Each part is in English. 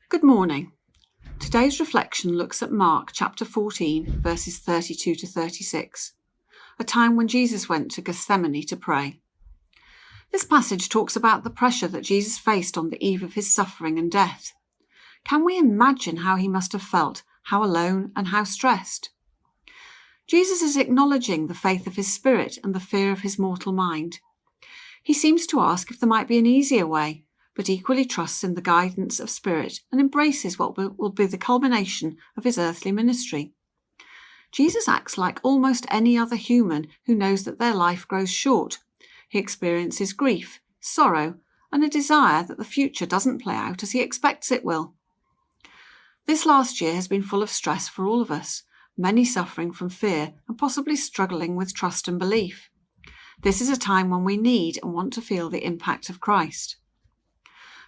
Good morning. Today's reflection looks at Mark chapter 14, verses 32 to 36, a time when Jesus went to Gethsemane to pray. This passage talks about the pressure that Jesus faced on the eve of his suffering and death. Can we imagine how he must have felt, how alone and how stressed? Jesus is acknowledging the faith of his spirit and the fear of his mortal mind. He seems to ask if there might be an easier way, but equally trusts in the guidance of spirit and embraces what will be the culmination of his earthly ministry. Jesus acts like almost any other human who knows that their life grows short. He experiences grief, sorrow, and a desire that the future doesn't play out as he expects it will. This last year has been full of stress for all of us, many suffering from fear and possibly struggling with trust and belief. This is a time when we need and want to feel the impact of Christ.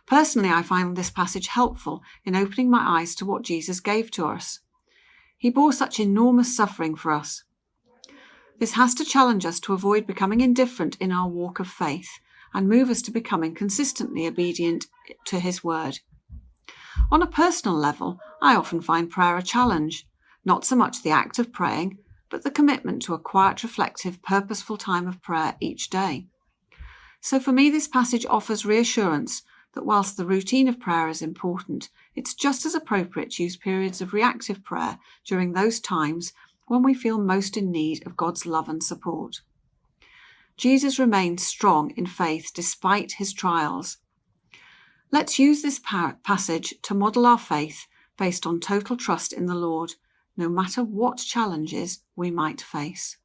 Personally, I find this passage helpful in opening my eyes to what Jesus gave to us. He bore such enormous suffering for us. This has to challenge us to avoid becoming indifferent in our walk of faith and move us to becoming consistently obedient to his word. On a personal level, I often find prayer a challenge, not so much the act of praying, but the commitment to a quiet, reflective, purposeful time of prayer each day. So for me, this passage offers reassurance that whilst the routine of prayer is important, it's just as appropriate to use periods of reactive prayer during those times when we feel most in need of God's love and support. Jesus remained strong in faith despite his trials. Let's use this passage to model our faith based on total trust in the Lord, no matter what challenges we might face.